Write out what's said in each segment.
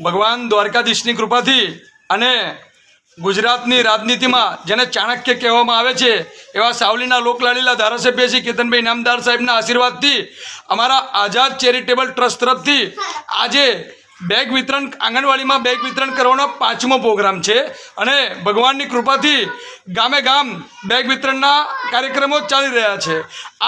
ભગવાન દ્વારકાધીશની કૃપાથી અને ગુજરાતની રાજનીતિમાં જેને ચાણક્ય કહેવામાં આવે છે એવા સાવલીના લોકલાડીલા ધારાસભ્ય શ્રી કેતનભાઈ ઇનામદાર સાહેબના આશીર્વાદથી અમારા આઝાદ ચેરિટેબલ ટ્રસ્ટ તરફથી આજે બેગ વિતરણ, આંગણવાડીમાં બેગ વિતરણ કરવાનો 5મો પ્રોગ્રામ છે અને ભગવાનની કૃપાથી ગામે ગામ બેગ વિતરણના કાર્યક્રમો ચાલી રહ્યા છે।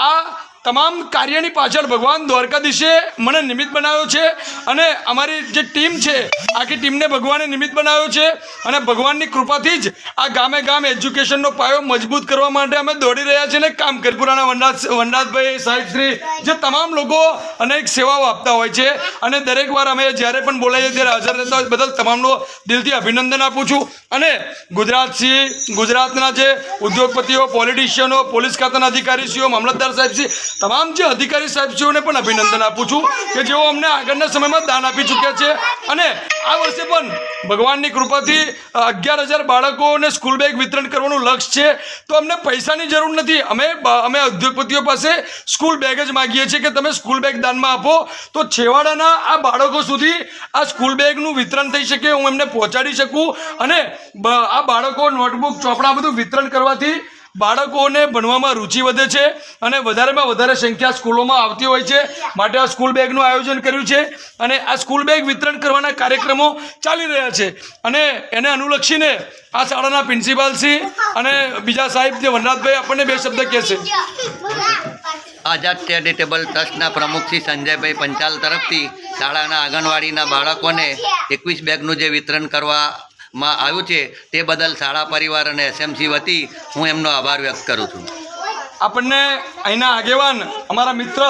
આ તમામ કાર્યની પાછળ ભગવાન દ્વારકાધીશે મને નિમિત્ત બનાવ્યો છે અને અમારી જે ટીમ છે આખી ટીમને ભગવાને નિમિત્ત બનાવ્યો છે અને ભગવાનની કૃપાથી જ આ ગામે ગામ એજ્યુકેશનનો પાયો મજબૂત કરવા માટે અમે દોડી રહ્યા છીએ અને કામ કરી પુરાણા વનરાજભાઈ સાહેબશ્રી જે તમામ લોકો અનેક સેવાઓ આપતા હોય છે અને દરેક વાર અમે જ્યારે પણ બોલાવીએ ત્યારે હાજર રહેતા હોય બદલ તમામનો દિલથી અભિનંદન આપું છું અને ગુજરાતના જે ઉદ્યોગપતિઓ, પોલિટિશિયનો, પોલીસ ખાતાના અધિકારીશ્રીઓ, મામલતદાર સાહેબશ્રી, તમામ જે અધિકારી સાહેબશ્રીઓને પણ અભિનંદન આપું છું કે જેઓ અમને આગળના સમયમાં દાન આપી ચૂક્યા છે અને આ વર્ષે પણ ભગવાનની કૃપાથી 11,000 બાળકોને સ્કૂલ બેગ વિતરણ કરવાનું લક્ષ્ય છે। તો અમને પૈસાની જરૂર નથી, અમે ઉદ્યોગપતિઓ પાસે સ્કૂલ બેગ જ માગીએ છીએ કે તમે સ્કૂલ બેગ દાનમાં આપો તો છેવાડાના આ બાળકો સુધી આ સ્કૂલ બેગનું વિતરણ થઈ શકે, હું એમને પહોંચાડી શકું અને આ બાળકો નોટબુક, ચોપડા બધું વિતરણ કરવાથી બાળકોને ભણવામાં રુચિ વધે છે અને વધારેમાં વધારે સંખ્યા સ્કૂલોમાં આવતી હોય છે, માટે આ સ્કૂલ બેગનું આયોજન કર્યું છે અને આ સ્કૂલ બેગ વિતરણ કરવાના કાર્યક્રમો ચાલી રહ્યા છે અને એને અનુલક્ષીને આ શાળાના પ્રિન્સિપાલશ્રી અને બીજા સાહેબ જે વનરાજભાઈ આપણને 2 શબ્દ કહેશે। આઝાદ ચેરિટેબલ ટ્રસ્ટના પ્રમુખ શ્રી સંજયભાઈ પંચાલ તરફથી શાળાના આંગણવાડીના બાળકોને 21 બેગનું જે વિતરણ કરવામાં આવ્યું છે તે બદલ શાળા પરિવાર અને એસએમસી વતી હું એમનો આભાર વ્યક્ત કરું છું। આપણને અહીંના આગેવાન અમારા મિત્ર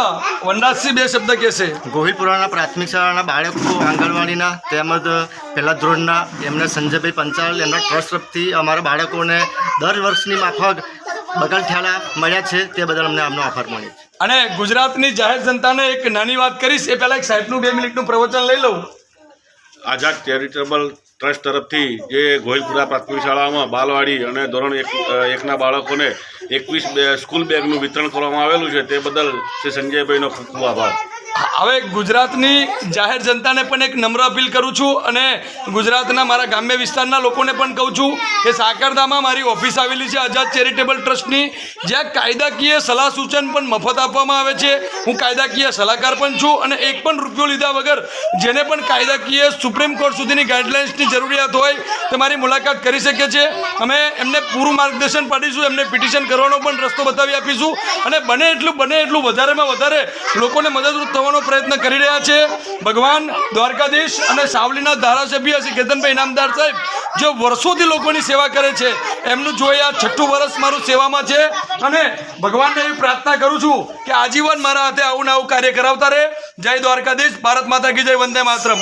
વનરાજસિંહ 2 શબ્દ કહેશે। ગોહિલપુરાના પ્રાથમિક શાળાના બાળકો આંગણવાડીના તેમજ પહેલા ધોરણના એમને સંજયભાઈ પંચાલ એમના ટ્રસ્ટ તરફથી અમારા બાળકોને દર વર્ષની માફક બગલ ઠેલા મળ્યા છે તે બદલ અમને આમનો આભાર માનીએ છીએ। અને ગુજરાતની જાહેર જનતાને એક નાની વાત કરીશ એ પહેલાં એક સાહેબનું 2 મિનિટનું પ્રવચન લઈ લઉં। આઝાદ ચેરિટેબલ ટ્રસ્ટ તરફથી જે ગોહિલપુરા પ્રાથમિક શાળામાં બાલવાડી અને ધોરણ 1ના બાળકોને 21 સ્કૂલ બેગનું વિતરણ કરવામાં આવેલું છે તે બદલ શ્રી સંજયભાઈનો ખૂબ ખૂબ આભાર। હવે ગુજરાતની જાહેર જનતાને પણ એક નમ્ર અપીલ કરું છું અને ગુજરાતના મારા ગ્રામ્ય વિસ્તારના લોકોને પણ કહું છું કે સાકરદામાં મારી ઓફિસ આવેલી છે આઝાદ ચેરિટેબલ ટ્રસ્ટની, જ્યાં કાયદાકીય સલાહ સૂચન પણ મફત આપવામાં આવે છે। હું કાયદાકીય સલાહકાર પણ છું અને એક પણ રૂપિયો લીધા વગર જેને પણ કાયદાકીય સુપ્રીમ કોર્ટ સુધીની ગાઈડલાઇન્સની જરૂરિયાત હોય તે મારી મુલાકાત કરી શકે છે। અમે એમને પૂરું માર્ગદર્શન પાડીશું, એમને પિટિશન કરવાનો પણ રસ્તો બતાવી આપીશું અને બને એટલું વધારેમાં વધારે લોકોને મદદરૂપ થવાનો પ્રયત્ન કરી રહ્યા છે। ભગવાન દ્વારકાધીશ અને સાવલીના ધારાસભ્ય શ્રી કેતનભાઈ ઇનામદાર સાહેબ જે વર્ષોથી લોકોની સેવા કરે છે એમનું જોઈ આ 6ઠું વર્ષ મારું સેવામાં છે અને ભગવાનને એવી પ્રાર્થના કરું છું કે આજીવન મારા હાથે આવું કાર્ય કરાવતા રહે। જય દ્વારકાધીશ, ભારત માતા કી જય, વંદે માતરમ।